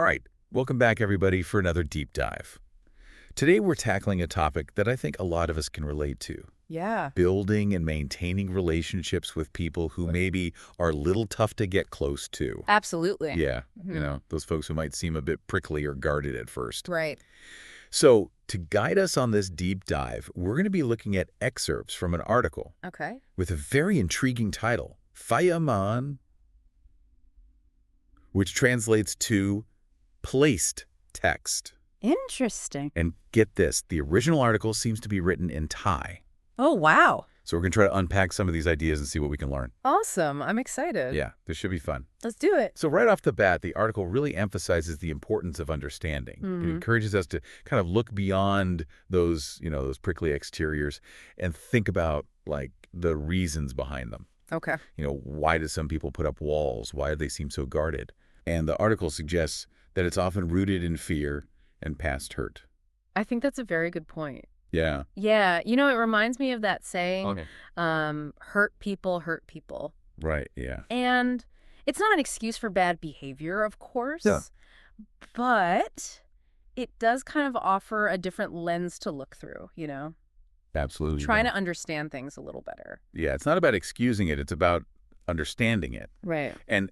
All right, welcome back, everybody, for another deep dive. Today, we're tackling a topic that I think a lot of us can relate to. Yeah. Building and maintaining relationships with people who maybe are a little tough to get close to. Absolutely. Yeah, Mhm. those folks who might seem a bit prickly or guarded at first. Right. So, to guide us on this deep dive, we're going to be looking at excerpts from an article Okay. with a very intriguing title, Fayaman, which translates to placed text. Interesting. And get this, the original article seems to be written in Thai. Oh, wow. So we're going to try to unpack some of these ideas and see what we can learn. Awesome. I'm excited. Yeah, this should be fun. Let's do it. So right off the bat, the article really emphasizes the importance of understanding. It encourages us to kind of look beyond those, those prickly exteriors and think about, like, the reasons behind them. Okay. Why do some people put up walls? Why do they seem so guarded? And the article suggests that it's often rooted in fear and past hurt. I think that's a very good point. Yeah. Yeah. It reminds me of that saying, hurt people hurt people. Right, yeah. And it's not an excuse for bad behavior, of course. Yeah. But it does kind of offer a different lens to look through, Absolutely. Trying to understand things a little better. Yeah, it's not about excusing it. It's about understanding it. Right. And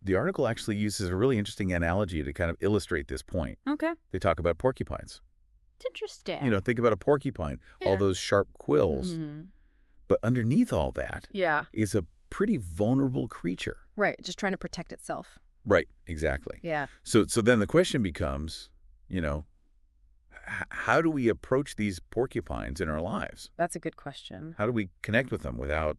the article actually uses a really interesting analogy to kind of illustrate this point. Okay. They talk about porcupines. It's interesting. Think about a porcupine, all Yeah. those sharp quills. But underneath all that Yeah. is a pretty vulnerable creature. Right. Just trying to protect itself. Right, exactly. Yeah. So then the question becomes, how do we approach these porcupines in our lives? That's a good question. How do we connect with them without,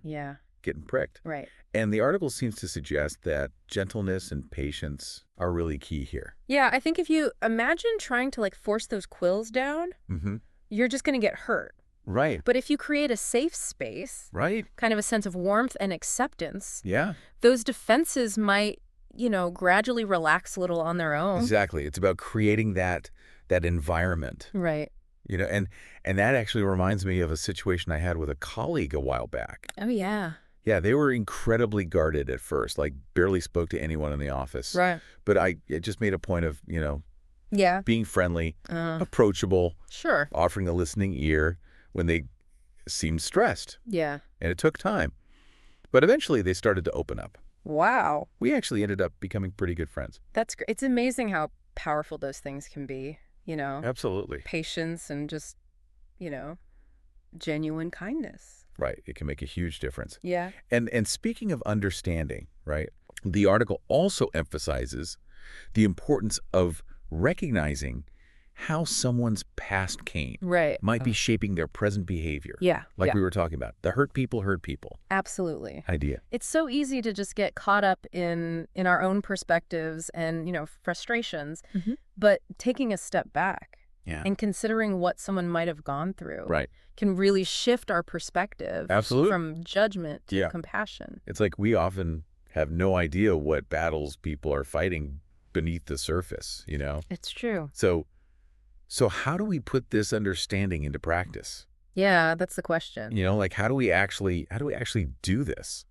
Yeah. getting pricked? Right. And the article seems to suggest that gentleness and patience are really key here. Yeah, I think if you imagine trying to force those quills down, you're just going to get hurt. Right. But if you create a safe space, Right. kind of a sense of warmth and acceptance, Yeah. those defenses might, gradually relax a little on their own. Exactly. It's about creating that environment. Right. And that actually reminds me of a situation I had with a colleague a while back. Oh, yeah. Yeah, they were incredibly guarded at first, like barely spoke to anyone in the office. Right. But I just made a point of, Yeah. being friendly, approachable, Sure. offering a listening ear when they seemed stressed. Yeah. And it took time. But eventually they started to open up. Wow. We actually ended up becoming pretty good friends. That's great. It's amazing how powerful those things can be, Absolutely. Patience and just, genuine kindness. Right. It can make a huge difference. Yeah. And speaking of understanding, right, the article also emphasizes the importance of recognizing how someone's past pain Right. might be shaping their present behavior. Yeah. Like yeah. we were talking about, the hurt people Absolutely. idea. It's so easy to just get caught up in our own perspectives and, frustrations, but taking a step back Yeah. and considering what someone might have gone through Right. can really shift our perspective Absolutely. from judgment to Yeah. compassion. It's like we often have no idea what battles people are fighting beneath the surface, It's true. So how do we put this understanding into practice? Yeah, that's the question. How do we actually do this?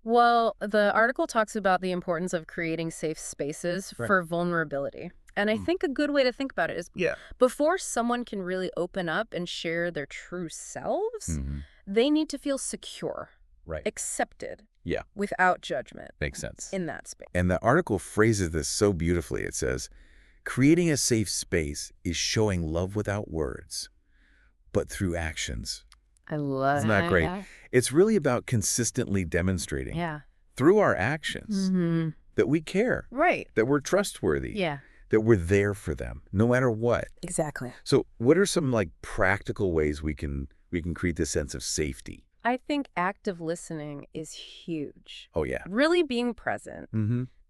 Well, the article talks about the importance of creating safe spaces Right. for vulnerability. And I think a good way to think about it is before someone can really open up and share their true selves, they need to feel secure, Right. accepted, Yeah. without judgment Makes sense. in that space. And the article phrases this so beautifully. It says, creating a safe space is showing love without words, but through actions. I love Isn't that great? It's really about consistently demonstrating Yeah. through our actions that we care, Right. that we're trustworthy, Yeah. that we're there for them, no matter what. Exactly. So what are some practical ways we can create this sense of safety? I think active listening is huge. Oh, yeah. Really being present,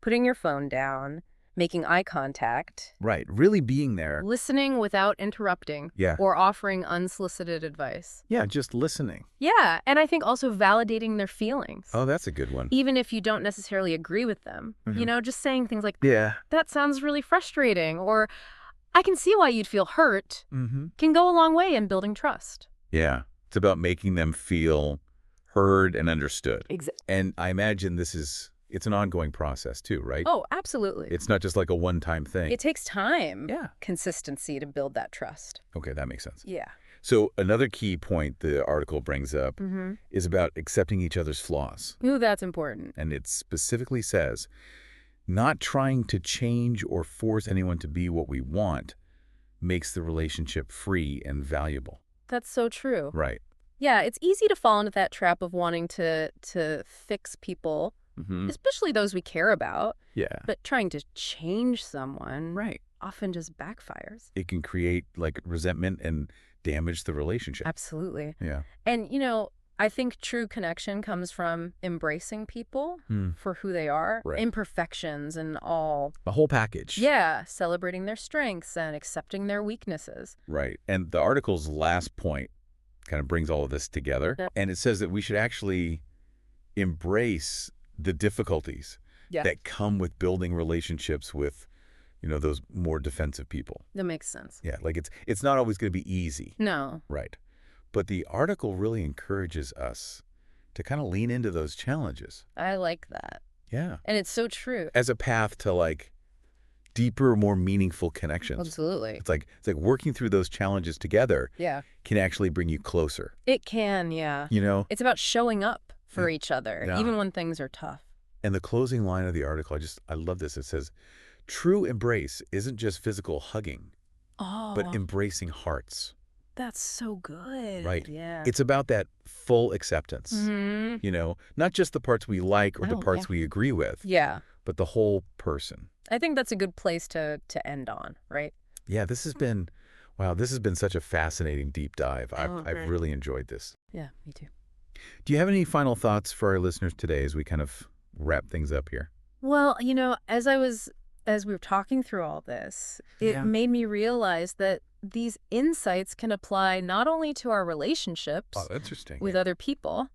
putting your phone down, making eye contact, Right. Really being there. listening without interrupting Yeah. or offering unsolicited advice. Yeah, just listening. Yeah, and I think also validating their feelings. Oh, that's a good one. Even if you don't necessarily agree with them, just saying things like, Yeah. that sounds really frustrating, or I can see why you'd feel hurt, can go a long way in building trust. Yeah. It's about making them feel heard and understood. Exactly. And I imagine this is it's an ongoing process too, right? Oh, absolutely. It's not just like a one-time thing. It takes time. Yeah. Consistency to build that trust. Okay, that makes sense. Yeah. So another key point the article brings up is about accepting each other's flaws. Ooh, that's important. And it specifically says, not trying to change or force anyone to be what we want makes the relationship free and valuable. That's so true. Right. Yeah, it's easy to fall into that trap of wanting to fix people, especially those we care about. Yeah. But trying to change someone Right. often just backfires. It can create like resentment and damage the relationship. Absolutely. Yeah. And, I think true connection comes from embracing people for who they are, Right. imperfections and all. The whole package. Yeah, celebrating their strengths and accepting their weaknesses. Right. And the article's last point kind of brings all of this together. And it says that we should actually embrace the difficulties that come with building relationships with, those more defensive people. That makes sense. Yeah, like it's not always going to be easy. No. Right. But the article really encourages us to kind of lean into those challenges. I like that. Yeah. And it's so true. As a path to like deeper, more meaningful connections. Absolutely. It's like working through those challenges together can actually bring you closer. It can, yeah. It's about showing up for each other, even when things are tough. And the closing line of the article, I love this. It says, true embrace isn't just physical hugging, but embracing hearts. That's so good. Right. Yeah. It's about that full acceptance, not just the parts we like or the parts we agree with, but the whole person. I think that's a good place to end on, right? Yeah, this has been such a fascinating deep dive. I've really enjoyed this. Yeah, me too. Do you have any final thoughts for our listeners today as we kind of wrap things up here? Well, as we were talking through all this, it made me realize that these insights can apply not only to our relationships with other people,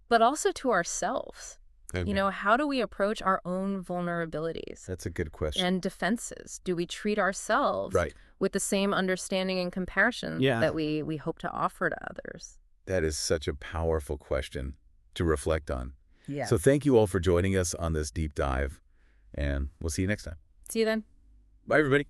but also to ourselves. Okay. How do we approach our own vulnerabilities? That's a good question. And defenses? Do we treat ourselves with the same understanding and compassion that we hope to offer to others? That is such a powerful question to reflect on. Yeah. So thank you all for joining us on this deep dive, and we'll see you next time. See you then. Bye, everybody.